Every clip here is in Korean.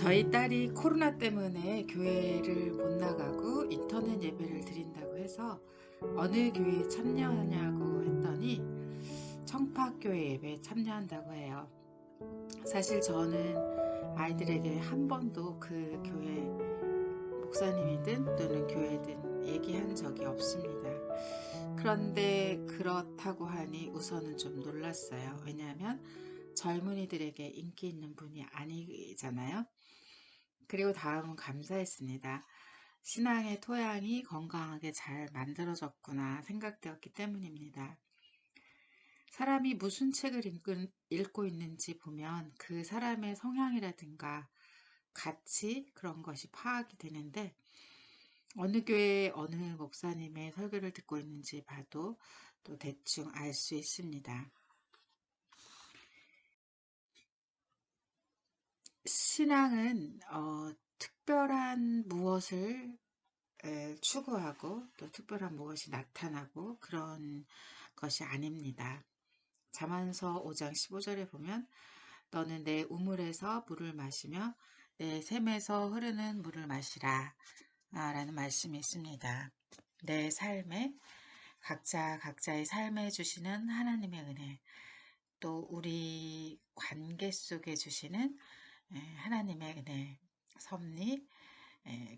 저희 딸이 코로나 때문에 교회를 못 나가고 인터넷 예배를 드린다고 해서 어느 교회에 참여하냐고 했더니 청파교회 예배에 참여한다고 해요. 사실 저는 아이들에게 한 번도 그 교회 목사님이든 또는 교회든 얘기한 적이 없습니다. 그런데 그렇다고 하니 우선은 좀 놀랐어요. 왜냐하면 젊은이들에게 인기 있는 분이 아니잖아요. 그리고 다음은 감사했습니다. 신앙의 토양이 건강하게 잘 만들어졌구나 생각되었기 때문입니다. 사람이 무슨 책을 읽고 있는지 보면 그 사람의 성향이라든가 가치 그런 것이 파악이 되는데 어느 교회 어느 목사님의 설교를 듣고 있는지 봐도 또 대충 알 수 있습니다. 신앙은 특별한 무엇을 추구하고 또 특별한 무엇이 나타나고 그런 것이 아닙니다. 잠언서 5장 15절에 보면 너는 내 우물에서 물을 마시며 내 샘에서 흐르는 물을 마시라 라는 말씀이 있습니다. 내 삶에 각자의 삶에 주시는 하나님의 은혜, 또 우리 관계 속에 주시는 하나님의 은혜, 섭리,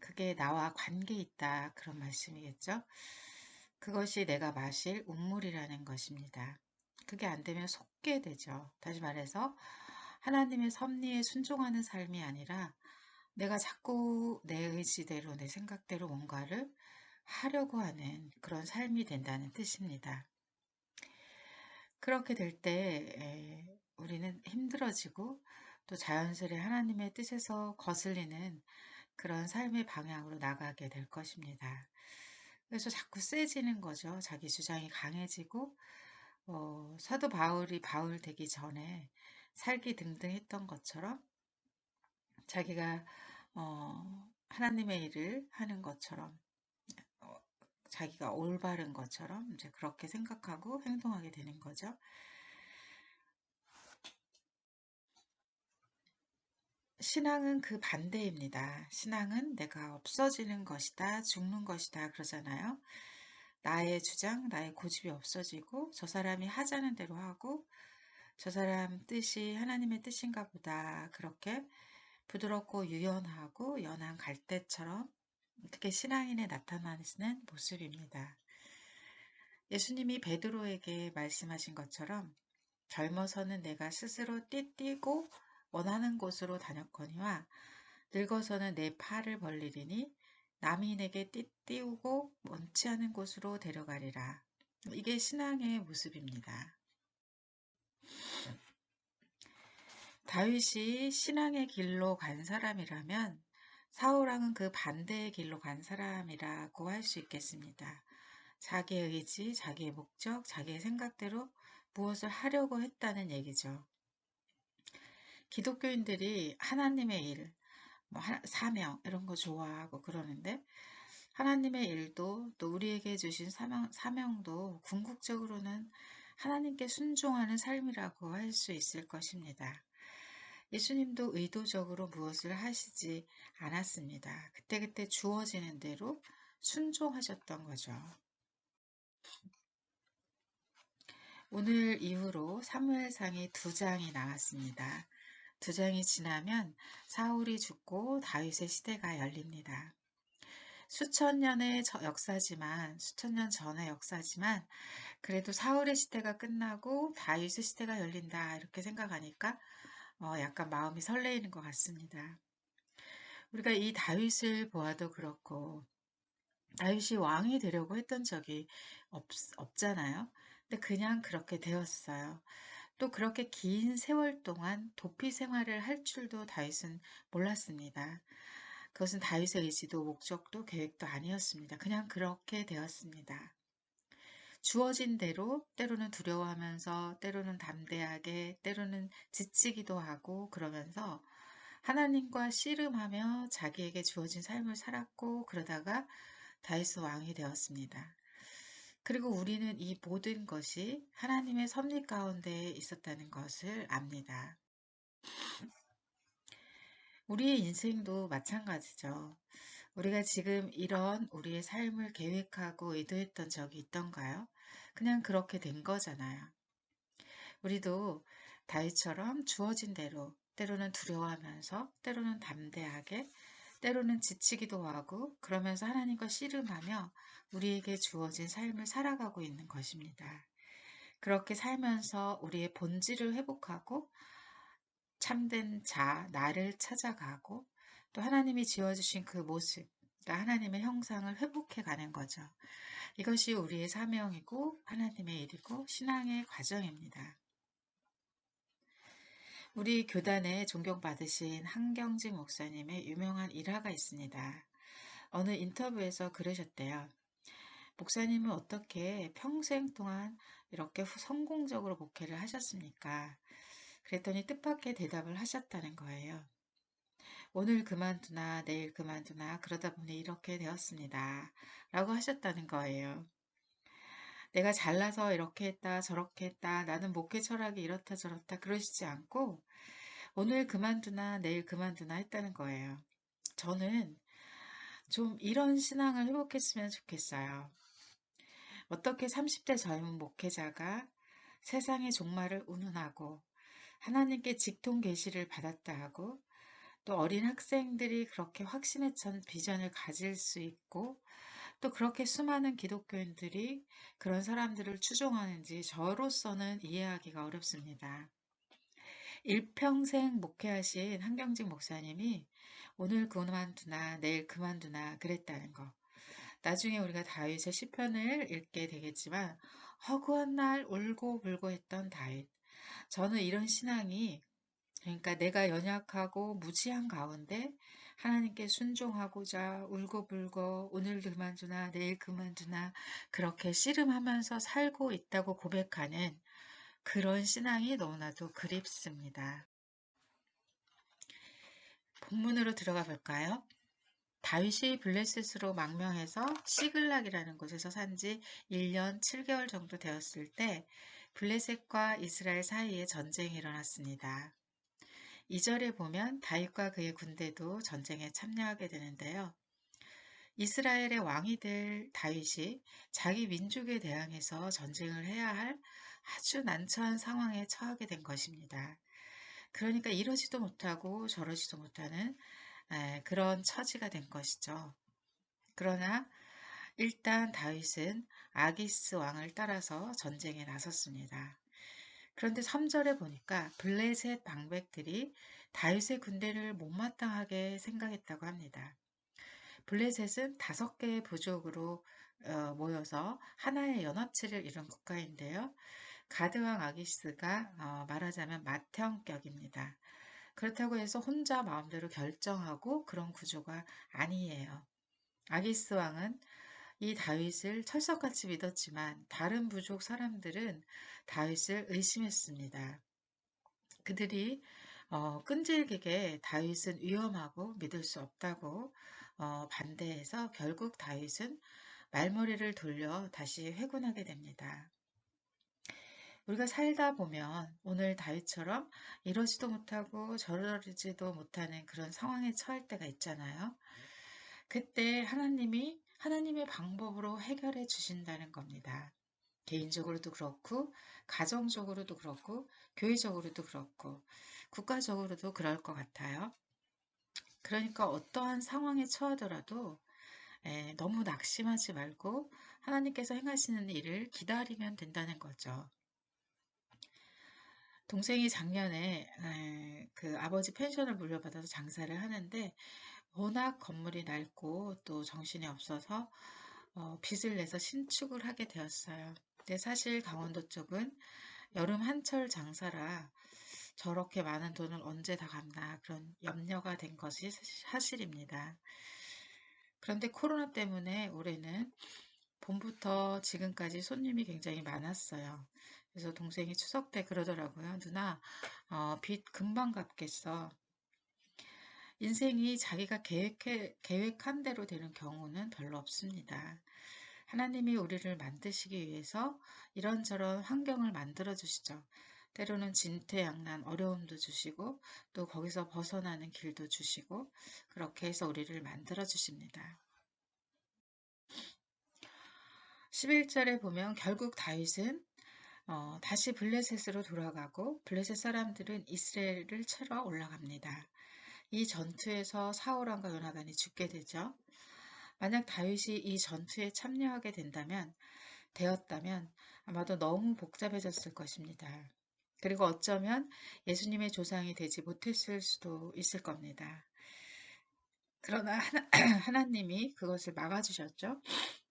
그게 나와 관계 있다 그런 말씀이겠죠. 그것이 내가 마실 우물이라는 것입니다. 그게 안 되면 속게 되죠. 다시 말해서 하나님의 섭리에 순종하는 삶이 아니라 내가 자꾸 내 의지대로 내 생각대로 뭔가를 하려고 하는 그런 삶이 된다는 뜻입니다. 그렇게 될 때 우리는 힘들어지고 또 자연스레 하나님의 뜻에서 거슬리는 그런 삶의 방향으로 나가게 될 것입니다. 그래서 자꾸 세지는 거죠. 자기 주장이 강해지고 사도 바울이 바울 되기 전에 살기 등등 했던 것처럼 자기가 하나님의 일을 하는 것처럼 어, 자기가 올바른 것처럼 이제 그렇게 생각하고 행동하게 되는 거죠. 신앙은 그 반대입니다. 신앙은 내가 없어지는 것이다, 죽는 것이다 그러잖아요. 나의 주장, 나의 고집이 없어지고 저 사람이 하자는 대로 하고 저 사람 뜻이 하나님의 뜻인가 보다 그렇게 부드럽고 유연하고 연한 갈대처럼 그게 신앙인에 나타나는 모습입니다. 예수님이 베드로에게 말씀하신 것처럼 젊어서는 내가 스스로 띠뛰고 원하는 곳으로 다녔거니와 늙어서는 내 팔을 벌리리니 남이 내게 띠띠우고 원치 않은 곳으로 데려가리라. 이게 신앙의 모습입니다. 다윗이 신앙의 길로 간 사람이라면 사울왕은 그 반대의 길로 간 사람이라고 할 수 있겠습니다. 자기의 의지, 자기의 목적, 자기의 생각대로 무엇을 하려고 했다는 얘기죠. 기독교인들이 하나님의 일, 사명 이런 거 좋아하고 그러는데 하나님의 일도 또 우리에게 주신 사명도 궁극적으로는 하나님께 순종하는 삶이라고 할 수 있을 것입니다. 예수님도 의도적으로 무엇을 하시지 않았습니다. 그때그때 주어지는 대로 순종하셨던 거죠. 오늘 이후로 사무엘상이 2장이 나왔습니다. 2장이 지나면 사울이 죽고 다윗의 시대가 열립니다. 수천 년의 역사지만 수천 년 전의 역사지만 그래도 사울의 시대가 끝나고 다윗의 시대가 열린다 이렇게 생각하니까 약간 마음이 설레이는 것 같습니다. 우리가 이 다윗을 보아도 그렇고 다윗이 왕이 되려고 했던 적이 없잖아요. 근데 그냥 그렇게 되었어요. 또 그렇게 긴 세월 동안 도피 생활을 할 줄도 다윗은 몰랐습니다. 그것은 다윗의 의지도 목적도 계획도 아니었습니다. 그냥 그렇게 되었습니다. 주어진 대로 때로는 두려워하면서 때로는 담대하게 때로는 지치기도 하고 그러면서 하나님과 씨름하며 자기에게 주어진 삶을 살았고 그러다가 다윗 왕이 되었습니다. 그리고 우리는 이 모든 것이 하나님의 섭리 가운데 있었다는 것을 압니다. 우리의 인생도 마찬가지죠. 우리가 지금 이런 우리의 삶을 계획하고 의도했던 적이 있던가요? 그냥 그렇게 된 거잖아요. 우리도 다윗처럼 주어진 대로 때로는 두려워하면서 때로는 담대하게 때로는 지치기도 하고 그러면서 하나님과 씨름하며 우리에게 주어진 삶을 살아가고 있는 것입니다. 그렇게 살면서 우리의 본질을 회복하고 참된 나를 찾아가고 또 하나님이 지어주신 그 모습, 그러니까 하나님의 형상을 회복해 가는 거죠. 이것이 우리의 사명이고 하나님의 일이고 신앙의 과정입니다. 우리 교단에 존경받으신 한경직 목사님의 유명한 일화가 있습니다. 어느 인터뷰에서 그러셨대요. 목사님은 어떻게 평생 동안 이렇게 성공적으로 목회를 하셨습니까? 그랬더니 뜻밖의 대답을 하셨다는 거예요. 오늘 그만두나 내일 그만두나 그러다 보니 이렇게 되었습니다. 라고 하셨다는 거예요. 내가 잘나서 이렇게 했다 저렇게 했다 나는 목회 철학이 이렇다 저렇다 그러시지 않고 오늘 그만두나 내일 그만두나 했다는 거예요. 저는 좀 이런 신앙을 회복했으면 좋겠어요. 어떻게 30대 젊은 목회자가 세상의 종말을 운운하고 하나님께 직통 계시를 받았다 하고 또 어린 학생들이 그렇게 확신에 찬 비전을 가질 수 있고 또 그렇게 수많은 기독교인들이 그런 사람들을 추종하는지 저로서는 이해하기가 어렵습니다. 일평생 목회하신 한경직 목사님이 오늘 그만두나 내일 그만두나 그랬다는 거. 나중에 우리가 다윗의 시편을 읽게 되겠지만 허구한 날 울고불고 했던 다윗. 저는 이런 신앙이 그러니까 내가 연약하고 무지한 가운데 하나님께 순종하고자 울고불고 오늘 그만두나 내일 그만두나 그렇게 씨름하면서 살고 있다고 고백하는 그런 신앙이 너무나도 그립습니다. 본문으로 들어가 볼까요? 다윗이 블레셋으로 망명해서 시글락이라는 곳에서 산 지 1년 7개월 정도 되었을 때 블레셋과 이스라엘 사이에 전쟁이 일어났습니다. 2절에 보면 다윗과 그의 군대도 전쟁에 참여하게 되는데요. 이스라엘의 왕이 될 다윗이 자기 민족에 대항해서 전쟁을 해야 할 아주 난처한 상황에 처하게 된 것입니다. 그러니까 이러지도 못하고 저러지도 못하는 그런 처지가 된 것이죠. 그러나 일단 다윗은 아기스 왕을 따라서 전쟁에 나섰습니다. 그런데 3절에 보니까 블레셋 방백들이 다윗의 군대를 못마땅하게 생각했다고 합니다. 블레셋은 5개의 부족으로 모여서 하나의 연합체를 이룬 국가인데요. 가드왕 아기스가 말하자면 맏형격입니다. 그렇다고 해서 혼자 마음대로 결정하고 그런 구조가 아니에요. 아기스 왕은 이 다윗을 철석같이 믿었지만 다른 부족 사람들은 다윗을 의심했습니다. 그들이 끈질기게 다윗은 위험하고 믿을 수 없다고 반대해서 결국 다윗은 말머리를 돌려 다시 회군하게 됩니다. 우리가 살다 보면 오늘 다윗처럼 이러지도 못하고 저러지도 못하는 그런 상황에 처할 때가 있잖아요. 그때 하나님이 하나님의 방법으로 해결해 주신다는 겁니다. 개인적으로도 그렇고 가정적으로도 그렇고 교회적으로도 그렇고 국가적으로도 그럴 것 같아요. 그러니까 어떠한 상황에 처하더라도 너무 낙심하지 말고 하나님께서 행하시는 일을 기다리면 된다는 거죠. 동생이 작년에 그 아버지 펜션을 물려받아서 장사를 하는데 워낙 건물이 낡고 또 정신이 없어서 빚을 내서 신축을 하게 되었어요. 근데 사실 강원도 쪽은 여름 한철 장사라 저렇게 많은 돈을 언제 다 갚나 그런 염려가 된 것이 사실입니다. 그런데 코로나 때문에 올해는 봄부터 지금까지 손님이 굉장히 많았어요. 그래서 동생이 추석 때 그러더라고요. 누나, 빚 금방 갚겠어. 인생이 자기가 계획한 대로 되는 경우는 별로 없습니다. 하나님이 우리를 만드시기 위해서 이런저런 환경을 만들어 주시죠. 때로는 진퇴양난 어려움도 주시고 또 거기서 벗어나는 길도 주시고 그렇게 해서 우리를 만들어 주십니다. 11절에 보면 결국 다윗은 다시 블레셋으로 돌아가고 블레셋 사람들은 이스라엘을 치러 올라갑니다. 이 전투에서 사울왕과 요나단이 죽게 되죠. 만약 다윗이 이 전투에 참여하게 되었다면 아마도 너무 복잡해졌을 것입니다. 그리고 어쩌면 예수님의 조상이 되지 못했을 수도 있을 겁니다. 그러나 하나님이 그것을 막아주셨죠.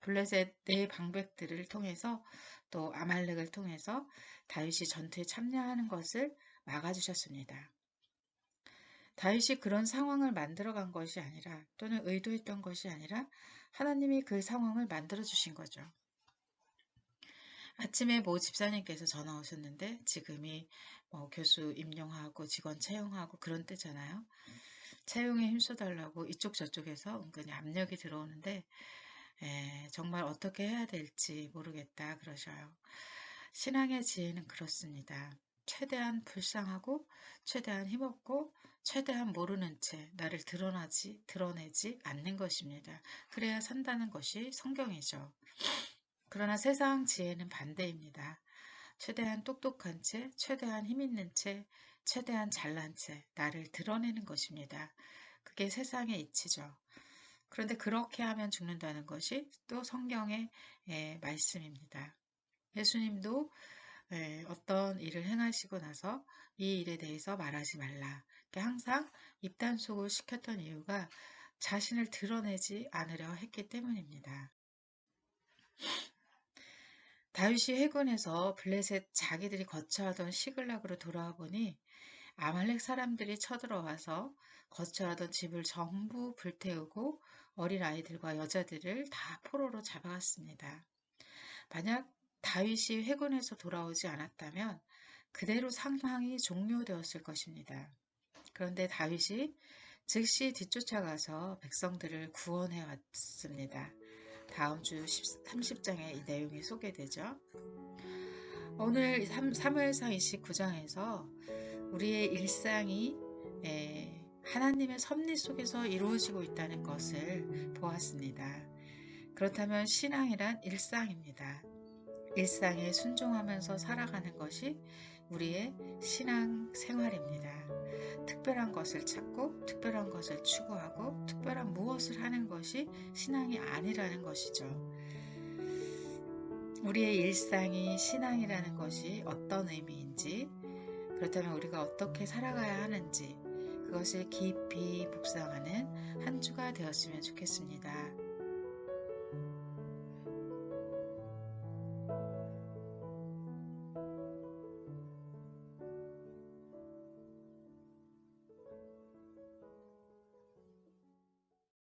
블레셋 네 방백들을 통해서 또 아말렉을 통해서 다윗이 전투에 참여하는 것을 막아주셨습니다. 다윗이 그런 상황을 만들어간 것이 아니라 또는 의도했던 것이 아니라 하나님이 그 상황을 만들어 주신 거죠. 아침에 모 집사님께서 전화 오셨는데 지금이 교수 임용하고 직원 채용하고 그런 때잖아요. 채용에 힘써달라고 이쪽 저쪽에서 은근히 압력이 들어오는데 정말 어떻게 해야 될지 모르겠다 그러셔요. 신앙의 지혜는 그렇습니다. 최대한 불쌍하고 최대한 힘없고 최대한 모르는 채 나를 드러내지 않는 것입니다. 그래야 산다는 것이 성경이죠. 그러나 세상 지혜는 반대입니다. 최대한 똑똑한 채, 최대한 힘있는 채, 최대한 잘난 채 나를 드러내는 것입니다. 그게 세상의 이치죠. 그런데 그렇게 하면 죽는다는 것이 또 성경의 말씀입니다. 예수님도 어떤 일을 행하시고 나서 이 일에 대해서 말하지 말라. 항상 입단속을 시켰던 이유가 자신을 드러내지 않으려 했기 때문입니다. 다윗이 회군에서 블레셋 자기들이 거처하던 시글락으로 돌아와 보니 아말렉 사람들이 쳐들어와서 거처하던 집을 전부 불태우고 어린아이들과 여자들을 다 포로로 잡아갔습니다. 만약 다윗이 회군에서 돌아오지 않았다면 그대로 상황이 종료되었을 것입니다. 그런데 다윗이 즉시 뒤쫓아가서 백성들을 구원해 왔습니다. 다음 주 30장에 이 내용이 소개되죠. 오늘 사무엘상 29장에서 우리의 일상이 하나님의 섭리 속에서 이루어지고 있다는 것을 보았습니다. 그렇다면 신앙이란 일상입니다. 일상에 순종하면서 살아가는 것이 우리의 신앙 생활입니다. 특별한 것을 찾고 특별한 것을 추구하고 특별한 무엇을 하는 것이 신앙이 아니라는 것이죠. 우리의 일상이 신앙이라는 것이 어떤 의미인지, 그렇다면 우리가 어떻게 살아가야 하는지 그것을 깊이 묵상하는 한 주가 되었으면 좋겠습니다.